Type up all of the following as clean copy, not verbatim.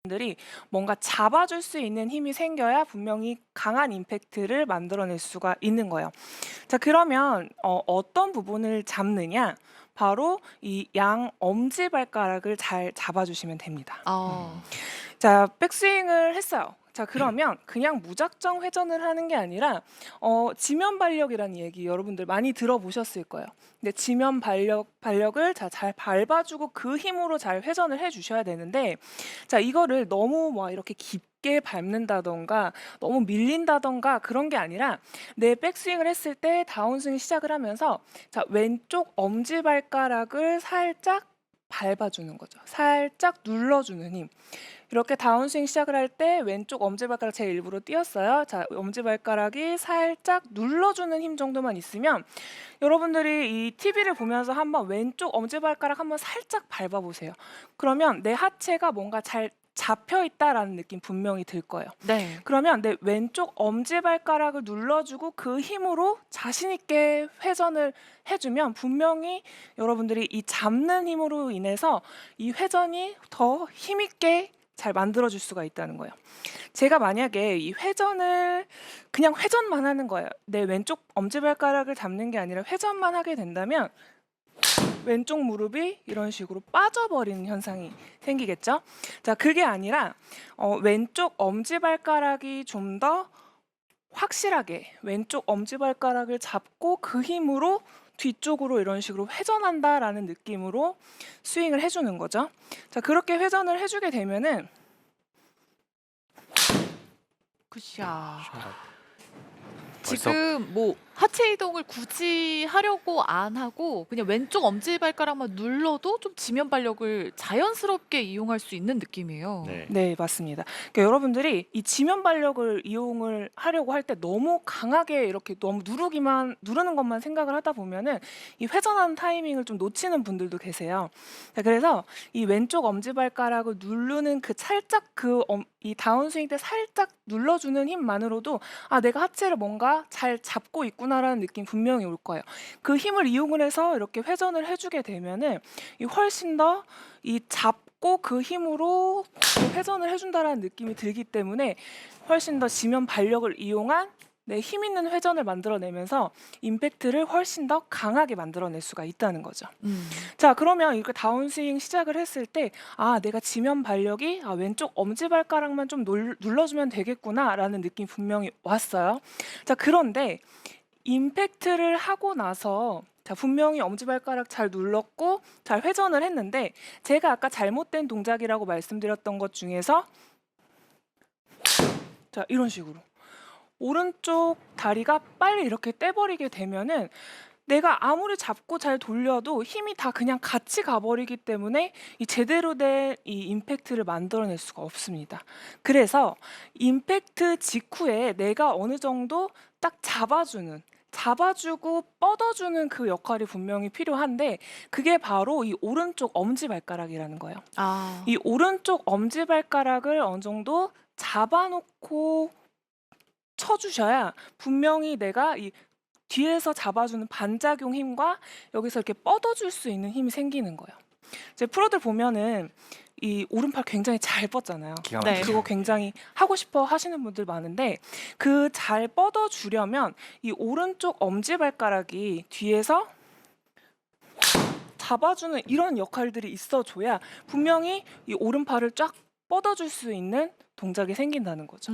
들이 뭔가 잡아줄 수 있는 힘이 생겨야 분명히 강한 임팩트를 만들어낼 수가 있는 거예요. 자, 그러면 어떤 부분을 잡느냐? 바로 이 양 엄지발가락을 잘 잡아주시면 됩니다. 아. 자, 백스윙을 했어요. 자, 그러면 그냥 무작정 회전을 하는 게 아니라 지면 발력이라는 얘기 여러분들 많이 들어보셨을 거예요. 근데 지면 발력을 잘 밟아주고 그 힘으로 잘 회전을 해주셔야 되는데, 자, 이거를 너무 막 이렇게 깊게 밟는다던가 너무 밀린다던가 그런 게 아니라 내 백스윙을 했을 때 다운스윙 시작을 하면서 자, 왼쪽 엄지발가락을 살짝 밟아주는 거죠. 살짝 눌러주는 힘. 이렇게 다운스윙 시작을 할 때 왼쪽 엄지발가락 제 일부러 띄었어요. 자, 엄지발가락이 살짝 눌러주는 힘 정도만 있으면 여러분들이 이 TV를 보면서 한번 왼쪽 엄지발가락 한번 살짝 밟아보세요. 그러면 내 하체가 뭔가 잘 잡혀 있다라는 느낌 분명히 들 거예요. 네. 그러면 내 왼쪽 엄지발가락을 눌러주고 그 힘으로 자신 있게 회전을 해주면 분명히 여러분들이 이 잡는 힘으로 인해서 이 회전이 더 힘있게 잘 만들어줄 수가 있다는 거예요. 제가 만약에 이 회전을 그냥 회전만 하는 거예요. 내 왼쪽 엄지발가락을 잡는 게 아니라 회전만 하게 된다면 왼쪽 무릎이 이런 식으로 빠져버리는 현상이 생기겠죠. 자, 그게 아니라 왼쪽 엄지발가락이 좀 더 확실하게 왼쪽 엄지발가락을 잡고 그 힘으로 뒤쪽으로 이런 식으로 회전한다라는 느낌으로 스윙을 해주는 거죠. 자, 그렇게 회전을 해주게 되면은 굿샷. 벌써 지금 뭐 하체 이동을 굳이 하려고 안 하고 그냥 왼쪽 엄지발가락만 눌러도 좀 지면 발력을 자연스럽게 이용할 수 있는 느낌이에요. 네. 네, 맞습니다. 그러니까 여러분들이 이 지면 발력을 이용을 하려고 할 때 너무 강하게 이렇게 너무 누르는 것만 생각을 하다 보면은 이 회전하는 타이밍을 좀 놓치는 분들도 계세요. 자, 그래서 이 왼쪽 엄지발가락을 누르는 그 살짝 이 다운스윙 때 살짝 눌러주는 힘만으로도 아, 내가 하체를 뭔가 잘 잡고 있구나라는 느낌 분명히 올 거예요. 그 힘을 이용을 해서 이렇게 회전을 해주게 되면은 이 훨씬 더 이 잡고 그 힘으로 회전을 해준다라는 느낌이 들기 때문에 훨씬 더 지면 발력을 이용한 내 힘 있는 회전을 만들어내면서 임팩트를 훨씬 더 강하게 만들어낼 수가 있다는 거죠. 자, 그러면 이렇게 다운스윙 시작을 했을 때 아, 내가 지면 발력이 왼쪽 엄지발가락만 좀 눌러주면 되겠구나라는 느낌이 분명히 왔어요. 자, 그런데 임팩트를 하고 나서 자, 분명히 엄지발가락 잘 눌렀고 잘 회전을 했는데 제가 아까 잘못된 동작이라고 말씀드렸던 것 중에서 자, 이런 식으로 오른쪽 다리가 빨리 이렇게 떼버리게 되면은 내가 아무리 잡고 잘 돌려도 힘이 다 그냥 같이 가버리기 때문에 이 제대로 된 이 임팩트를 만들어낼 수가 없습니다. 그래서 임팩트 직후에 내가 어느 정도 딱 잡아주고 뻗어주는 그 역할이 분명히 필요한데 그게 바로 이 오른쪽 엄지발가락이라는 거예요. 아. 이 오른쪽 엄지발가락을 어느 정도 잡아놓고 쳐주셔야 분명히 내가 이 뒤에서 잡아주는 반작용 힘과 여기서 이렇게 뻗어줄 수 있는 힘이 생기는 거예요. 이제 프로들 보면은 이 오른팔 굉장히 잘 뻗잖아요. 기가 네. 막히죠. 그거 굉장히 하고 싶어 하시는 분들 많은데 그 잘 뻗어주려면 이 오른쪽 엄지발가락이 뒤에서 잡아주는 이런 역할들이 있어줘야 분명히 이 오른팔을 쫙 뻗어줄 수 있는 동작이 생긴다는 거죠.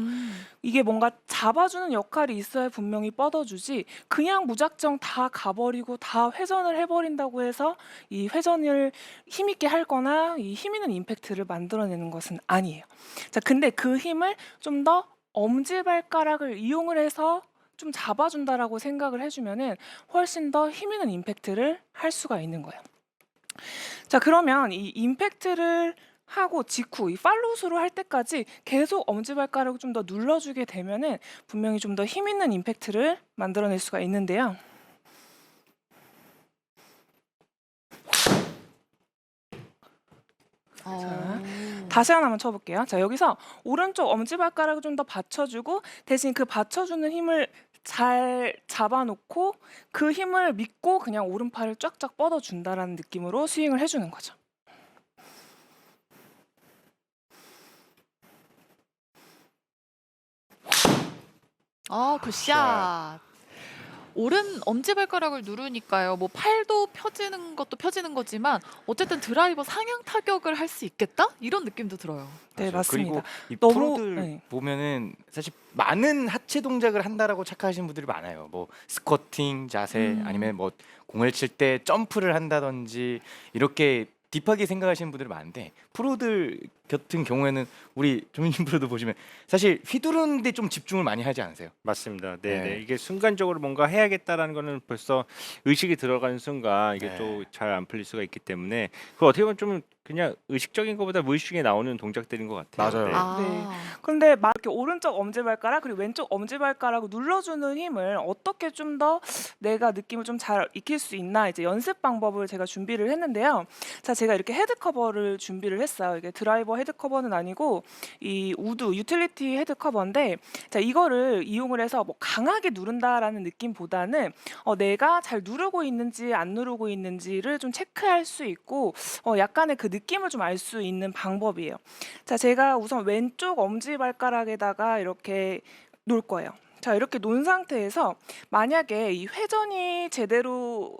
이게 뭔가 잡아주는 역할이 있어야 분명히 뻗어주지 그냥 무작정 다 가버리고 다 회전을 해버린다고 해서 이 회전을 힘있게 할 거나 이 힘있는 임팩트를 만들어내는 것은 아니에요. 자, 근데 그 힘을 좀 더 엄지발가락을 이용을 해서 좀 잡아준다라고 생각을 해주면은 훨씬 더 힘있는 임팩트를 할 수가 있는 거예요. 자, 그러면 이 임팩트를 하고 직후 이 팔로우스루 할 때까지 계속 엄지발가락을 좀 더 눌러주게 되면은 분명히 좀 더 힘 있는 임팩트를 만들어낼 수가 있는데요. 어. 다시 하나만 쳐볼게요. 자, 여기서 오른쪽 엄지발가락을 좀 더 받쳐주고 대신 그 받쳐주는 힘을 잘 잡아놓고 그 힘을 믿고 그냥 오른팔을 쫙쫙 뻗어준다라는 느낌으로 스윙을 해주는 거죠. 아, 굿샷. 오른 엄지발가락을 누르니까요. 뭐 팔도 펴지는 것도 펴지는 거지만 어쨌든 드라이버 상향 타격을 할 수 있겠다? 이런 느낌도 들어요. 네, 맞아요. 맞습니다. 그리고 이 너무- 프로들 네. 보면은 사실 많은 하체 동작을 한다라고 착각하시는 분들이 많아요. 뭐 스쿼팅 자세 아니면 뭐 공을 칠 때 점프를 한다든지 이렇게 딥하게 생각하시는 분들이 많은데 프로들 같은 경우에는 우리 조민준 프로도 보시면 사실 휘두르는데 좀 집중을 많이 하지 않으세요? 맞습니다. 네, 네. 네. 이게 순간적으로 뭔가 해야겠다라는 거는 벌써 의식이 들어가는 순간 이게 네. 또 잘 안 풀릴 수가 있기 때문에 그 어떻게 보면 좀 그냥 의식적인 것보다 무의식에 나오는 동작들인 것 같아요. 맞아요. 네. 아. 근데 이렇게 오른쪽 엄지발가락 그리고 왼쪽 엄지발가락을 눌러주는 힘을 어떻게 좀 더 내가 느낌을 좀 잘 익힐 수 있나 이제 연습 방법을 제가 준비를 했는데요. 자, 제가 이렇게 헤드 커버를 준비를 했어요. 이게 드라이버 헤드 커버는 아니고 이 우드 유틸리티 헤드 커버인데, 자, 이거를 이용을 해서 뭐 강하게 누른다라는 느낌보다는 내가 잘 누르고 있는지 안 누르고 있는지를 좀 체크할 수 있고 약간의 그 느낌을 좀 알 수 있는 방법이에요. 자, 제가 우선 왼쪽 엄지발가락에다가 이렇게 놓을 거예요. 자, 이렇게 놓은 상태에서 만약에 이 회전이 제대로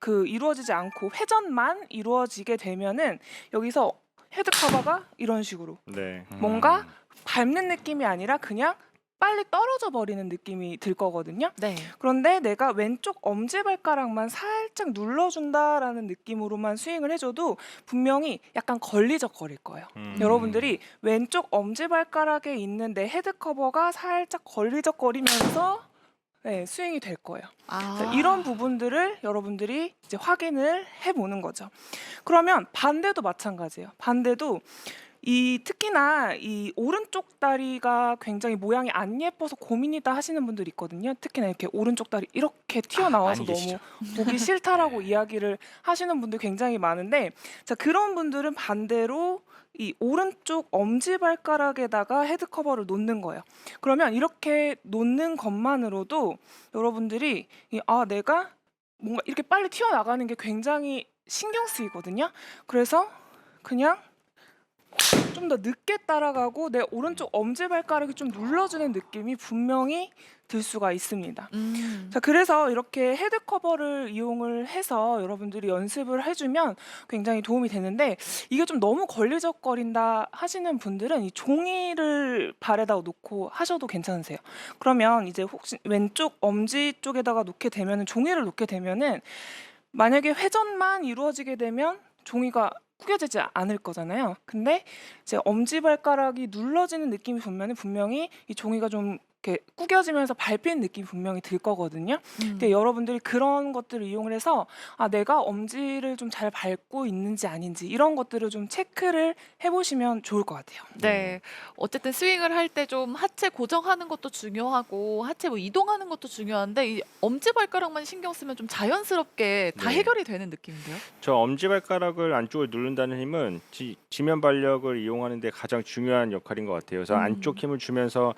이루어지지 않고 회전만 이루어지게 되면은 여기서 헤드 커버가 이런 식으로 네. 뭔가 밟는 느낌이 아니라 그냥 빨리 떨어져 버리는 느낌이 들 거거든요. 네. 그런데 내가 왼쪽 엄지발가락만 살짝 눌러준다라는 느낌으로만 스윙을 해줘도 분명히 약간 걸리적거릴 거예요. 여러분들이 왼쪽 엄지발가락에 있는 내 헤드 커버가 살짝 걸리적거리면서 네, 스윙이 될 거예요. 아. 자, 이런 부분들을 여러분들이 이제 확인을 해보는 거죠. 그러면 반대도 마찬가지예요. 반대도 특히나 이 오른쪽 다리가 굉장히 모양이 안 예뻐서 고민이다 하시는 분들 있거든요. 특히나 이렇게 오른쪽 다리 이렇게 튀어나와서 많이 너무 계시죠. 보기 싫다라고 이야기를 하시는 분들 굉장히 많은데, 자, 그런 분들은 반대로 이 오른쪽 엄지발가락에다가 헤드 커버를 놓는 거예요. 그러면 이렇게 놓는 것만으로도 여러분들이 내가 뭔가 이렇게 빨리 튀어나가는 게 굉장히 신경 쓰이거든요. 그래서 그냥 좀 더 늦게 따라가고 내 오른쪽 엄지발가락이 좀 눌러주는 느낌이 분명히 들 수가 있습니다. 자, 그래서 이렇게 헤드 커버를 이용을 해서 여러분들이 연습을 해주면 굉장히 도움이 되는데, 이게 좀 너무 걸리적거린다 하시는 분들은 이 종이를 발에다 놓고 하셔도 괜찮으세요. 그러면 이제 혹시 왼쪽 엄지 쪽에다가 놓게 되면은, 종이를 놓게 되면은 만약에 회전만 이루어지게 되면 종이가 구겨지지 않을 거잖아요. 근데 이제 엄지발가락이 눌러지는 느낌이 분명히 이 종이가 좀 이렇게 구겨지면서 밟히는 느낌이 분명히 들 거거든요. 근데 여러분들이 그런 것들을 이용을 해서 내가 엄지를 좀 잘 밟고 있는지 아닌지 이런 것들을 좀 체크를 해보시면 좋을 것 같아요. 네. 어쨌든 스윙을 할 때 좀 하체 고정하는 것도 중요하고 하체 뭐 이동하는 것도 중요한데 이 엄지발가락만 신경 쓰면 좀 자연스럽게 다 네. 해결이 되는 느낌인데요. 저 엄지발가락을 안쪽을 누른다는 힘은 지면 발력을 이용하는 데 가장 중요한 역할인 것 같아요. 그래서 안쪽 힘을 주면서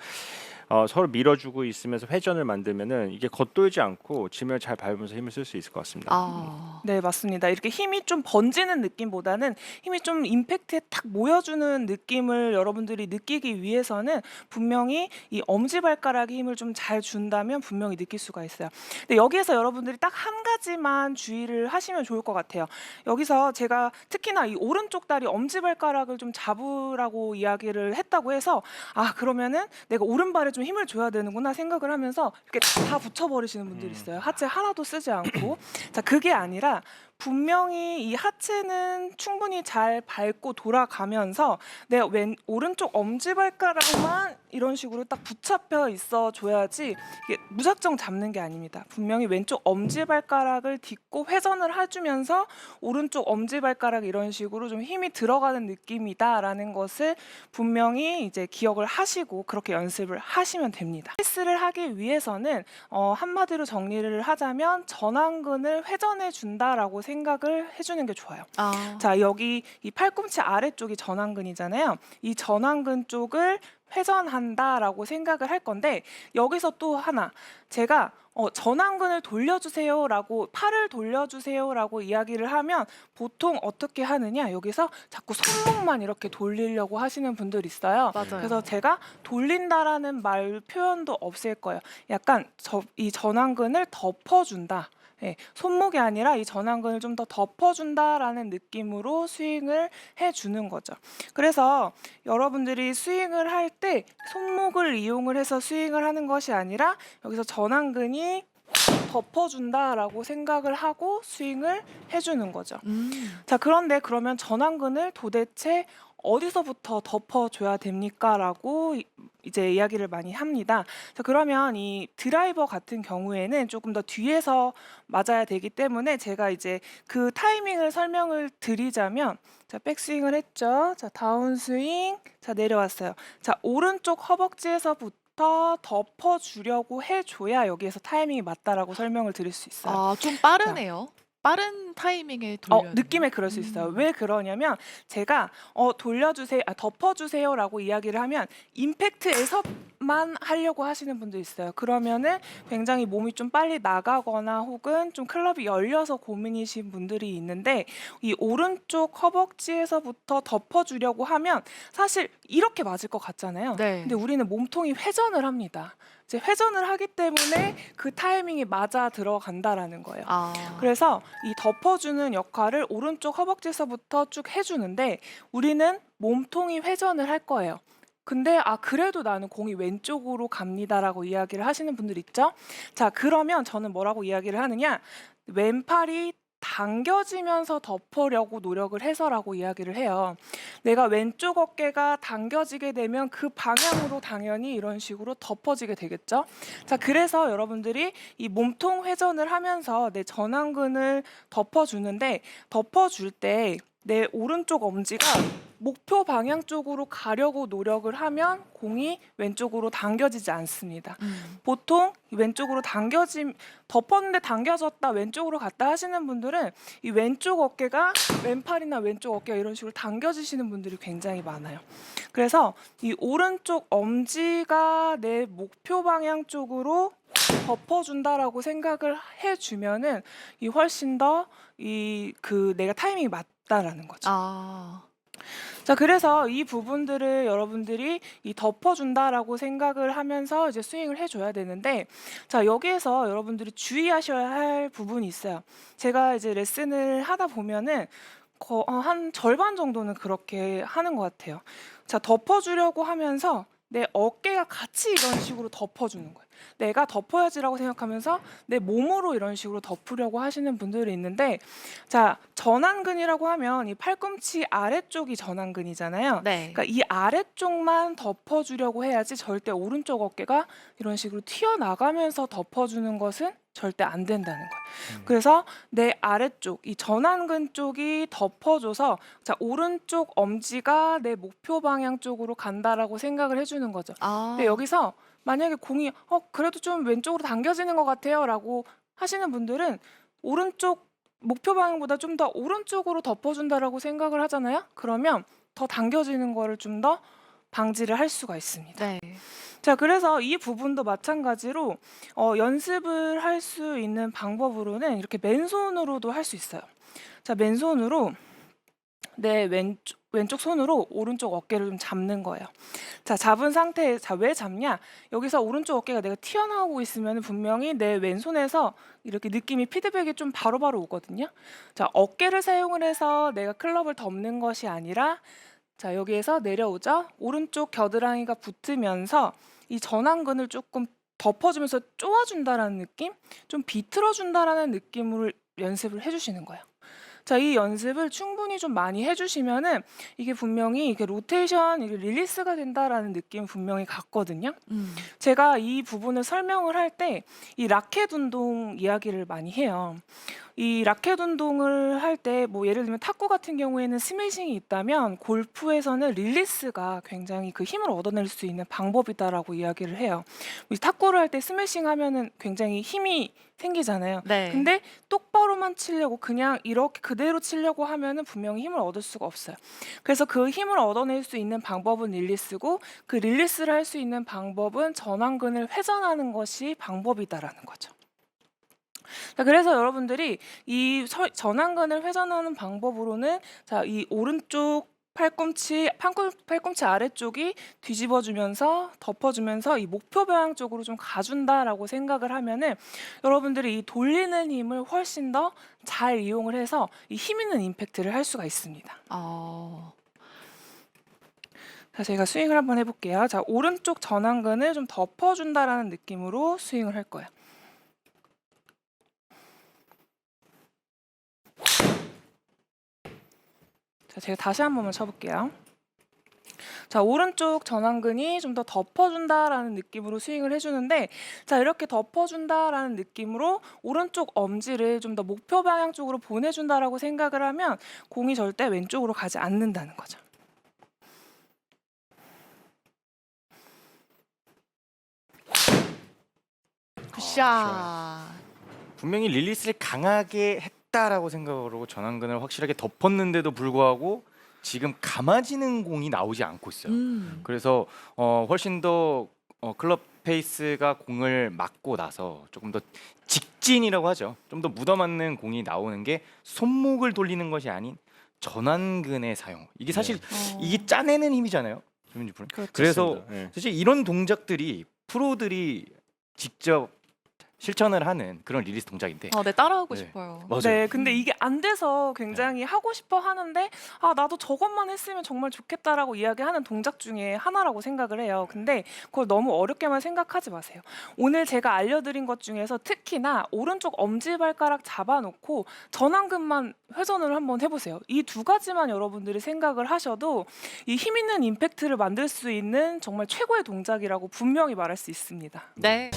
서로 밀어주고 있으면서 회전을 만들면은 이게 겉돌지 않고 지면을 잘 밟으면서 힘을 쓸 수 있을 것 같습니다. 아. 네, 맞습니다. 이렇게 힘이 좀 번지는 느낌보다는 힘이 좀 임팩트에 탁 모여주는 느낌을 여러분들이 느끼기 위해서는 분명히 이 엄지발가락에 힘을 좀 잘 준다면 분명히 느낄 수가 있어요. 근데 여기에서 여러분들이 딱 한 가지만 주의를 하시면 좋을 것 같아요. 여기서 제가 특히나 이 오른쪽 다리 엄지발가락을 좀 잡으라고 이야기를 했다고 해서 그러면은 내가 오른발에 좀 힘을 줘야 되는구나 생각을 하면서 이렇게 다 붙여버리시는 분들이 있어요. 하체 하나도 쓰지 않고. 자, 그게 아니라 분명히 이 하체는 충분히 잘 밟고 돌아가면서 내 오른쪽 엄지발가락만 이런 식으로 딱 붙잡혀 있어 줘야지, 이게 무작정 잡는 게 아닙니다. 분명히 왼쪽 엄지발가락을 딛고 회전을 해주면서 오른쪽 엄지발가락 이런 식으로 좀 힘이 들어가는 느낌이다라는 것을 분명히 이제 기억을 하시고 그렇게 연습을 하시면 됩니다. 패스를 하기 위해서는 한마디로 정리를 하자면 전완근을 회전해 준다라고 생각을 해주는 게 좋아요. 아, 자, 여기 이 팔꿈치 아래쪽이 전완근이잖아요. 이 전완근 쪽을 회전한다라고 생각을 할 건데 여기서 또 하나 제가 전완근을 돌려주세요라고 팔을 돌려주세요라고 이야기를 하면 보통 어떻게 하느냐 여기서 자꾸 손목만 이렇게 돌리려고 하시는 분들이 있어요. 맞아요. 그래서 제가 돌린다라는 말 표현도 없을 거예요. 약간 이 전완근을 덮어준다. 예, 손목이 아니라 이 전완근을 좀 더 덮어준다라는 느낌으로 스윙을 해주는 거죠. 그래서 여러분들이 스윙을 할 때 손목을 이용을 해서 스윙을 하는 것이 아니라 여기서 전완근이 덮어준다라고 생각을 하고 스윙을 해주는 거죠. 자, 그런데 그러면 전완근을 도대체 어디서부터 덮어줘야 됩니까? 라고 이제 이야기를 많이 합니다. 자, 그러면 이 드라이버 같은 경우에는 조금 더 뒤에서 맞아야 되기 때문에 제가 이제 그 타이밍을 설명을 드리자면 자, 백스윙을 했죠. 자, 다운스윙. 자, 내려왔어요. 자, 오른쪽 허벅지에서부터 덮어주려고 해줘야 여기에서 타이밍이 맞다라고 설명을 드릴 수 있어요. 아, 좀 빠르네요. 빠른 타이밍에 돌려야 느낌에 그럴 수 있어요. 왜 그러냐면 제가 돌려주세요, 덮어주세요라고 이야기를 하면 임팩트에서만 하려고 하시는 분도 있어요. 그러면은 굉장히 몸이 좀 빨리 나가거나 혹은 좀 클럽이 열려서 고민이신 분들이 있는데 이 오른쪽 허벅지에서부터 덮어주려고 하면 사실 이렇게 맞을 것 같잖아요. 네. 근데 우리는 몸통이 회전을 합니다. 이제 회전을 하기 때문에 그 타이밍이 맞아 들어간다라는 거예요. 아, 그래서 이 덮어주는 역할을 오른쪽 허벅지에서부터 쭉 해주는데 우리는 몸통이 회전을 할 거예요. 근데 그래도 나는 공이 왼쪽으로 갑니다라고 이야기를 하시는 분들 있죠? 자, 그러면 저는 뭐라고 이야기를 하느냐? 왼팔이 당겨지면서 덮으려고 노력을 해서라고 이야기를 해요. 내가 왼쪽 어깨가 당겨지게 되면 그 방향으로 당연히 이런 식으로 덮어지게 되겠죠. 자, 그래서 여러분들이 이 몸통 회전을 하면서 내 전완근을 덮어주는데 덮어줄 때 내 오른쪽 엄지가 목표 방향 쪽으로 가려고 노력을 하면 공이 왼쪽으로 당겨지지 않습니다. 보통 왼쪽으로 덮었는데 당겨졌다 왼쪽으로 갔다 하시는 분들은 이 왼쪽 어깨가 왼팔이나 왼쪽 어깨가 이런 식으로 당겨지시는 분들이 굉장히 많아요. 그래서 이 오른쪽 엄지가 내 목표 방향 쪽으로 덮어준다라고 생각을 해주면은 이 훨씬 더 내가 타이밍이 맞다라는 거죠. 아, 자, 그래서 이 부분들을 여러분들이 이 덮어준다라고 생각을 하면서 이제 스윙을 해줘야 되는데, 자, 여기에서 여러분들이 주의하셔야 할 부분이 있어요. 제가 이제 레슨을 하다 보면은 한 절반 정도는 그렇게 하는 것 같아요. 자, 덮어주려고 하면서 내 어깨가 같이 이런 식으로 덮어주는 거예요. 내가 덮어야지라고 생각하면서 내 몸으로 이런 식으로 덮으려고 하시는 분들이 있는데, 자, 전완근이라고 하면 이 팔꿈치 아래쪽이 전완근이잖아요. 네. 그러니까 이 아래쪽만 덮어주려고 해야지 절대 오른쪽 어깨가 이런 식으로 튀어나가면서 덮어주는 것은 절대 안 된다는 거예요. 그래서 내 아래쪽, 이 전완근 쪽이 덮어줘서 자, 오른쪽 엄지가 내 목표 방향 쪽으로 간다라고 생각을 해주는 거죠. 아, 근데 여기서 만약에 공이 그래도 좀 왼쪽으로 당겨지는 것 같아요라고 하시는 분들은 오른쪽 목표 방향보다 좀 더 오른쪽으로 덮어준다라고 생각을 하잖아요. 그러면 더 당겨지는 거를 좀 더 방지를 할 수가 있습니다. 네. 자, 그래서 이 부분도 마찬가지로 연습을 할 수 있는 방법으로는 이렇게 맨손으로도 할 수 있어요. 자, 맨손으로 내 왼쪽 손으로 오른쪽 어깨를 좀 잡는 거예요. 자, 잡은 상태에 왜 잡냐? 여기서 오른쪽 어깨가 내가 튀어나오고 있으면 분명히 내 왼손에서 이렇게 느낌이 피드백이 좀 바로바로 오거든요. 자, 어깨를 사용을 해서 내가 클럽을 덮는 것이 아니라 자, 여기에서 내려오죠. 오른쪽 겨드랑이가 붙으면서 이 전완근을 조금 덮어주면서 쪼아준다라는 느낌? 좀 비틀어준다라는 느낌으로 연습을 해주시는 거예요. 자, 이 연습을 충분히 좀 많이 해주시면은 이게 분명히 이게 로테이션, 이게 릴리스가 된다라는 느낌 분명히 같거든요. 제가 이 부분을 설명을 할 때 이 라켓 운동 이야기를 많이 해요. 이 라켓 운동을 할 때 뭐 예를 들면 탁구 같은 경우에는 스매싱이 있다면 골프에서는 릴리스가 굉장히 그 힘을 얻어낼 수 있는 방법이다라고 이야기를 해요. 이 탁구를 할 때 스매싱 하면은 굉장히 힘이 생기잖아요. 네. 근데 똑바로만 치려고 그냥 이렇게 그대로 치려고 하면은 분명히 힘을 얻을 수가 없어요. 그래서 그 힘을 얻어낼 수 있는 방법은 릴리스고 그 릴리스를 할 수 있는 방법은 전완근을 회전하는 것이 방법이다라는 거죠. 자, 그래서 여러분들이 이 전완근을 회전하는 방법으로는 자, 이 오른쪽 팔꿈치 아래쪽이 뒤집어주면서 덮어주면서 이 목표 방향 쪽으로 좀 가준다라고 생각을 하면은 여러분들이 이 돌리는 힘을 훨씬 더 잘 이용을 해서 이 힘 있는 임팩트를 할 수가 있습니다. 자, 제가 스윙을 한번 해볼게요. 자, 오른쪽 전완근을 좀 덮어준다라는 느낌으로 스윙을 할 거예요. 자, 제가 다시 한 번만 쳐볼게요. 자, 오른쪽 전완근이 좀 더 덮어준다라는 느낌으로 스윙을 해주는데, 자, 이렇게 덮어준다라는 느낌으로 오른쪽 엄지를 좀 더 목표 방향 쪽으로 보내준다라고 생각을 하면 공이 절대 왼쪽으로 가지 않는다는 거죠. 굿샷. 분명히 릴리스를 강하게 했다라고 생각으로 전완근을 확실하게 덮었는데도 불구하고 지금 감아지는 공이 나오지 않고 있어요. 그래서 훨씬 더 클럽 페이스가 공을 맞고 나서 조금 더 직진이라고 하죠. 좀 더 묻어맞는 공이 나오는 게 손목을 돌리는 것이 아닌 전완근의 사용. 이게 사실 이게 짜내는 힘이잖아요. 김민주 프로. 그래서 네. 사실 이런 동작들이 프로들이 직접 실천을 하는 그런 릴리스 동작인데 네, 따라하고 네. 싶어요. 맞아요. 네, 근데 이게 안 돼서 굉장히 하고 싶어 하는데 아, 나도 저것만 했으면 정말 좋겠다라고 이야기하는 동작 중에 하나라고 생각을 해요. 근데 그걸 너무 어렵게만 생각하지 마세요. 오늘 제가 알려드린 것 중에서 특히나 오른쪽 엄지발가락 잡아놓고 전완근만 회전을 한번 해보세요. 이 두 가지만 여러분들이 생각을 하셔도 이 힘 있는 임팩트를 만들 수 있는 정말 최고의 동작이라고 분명히 말할 수 있습니다. 네.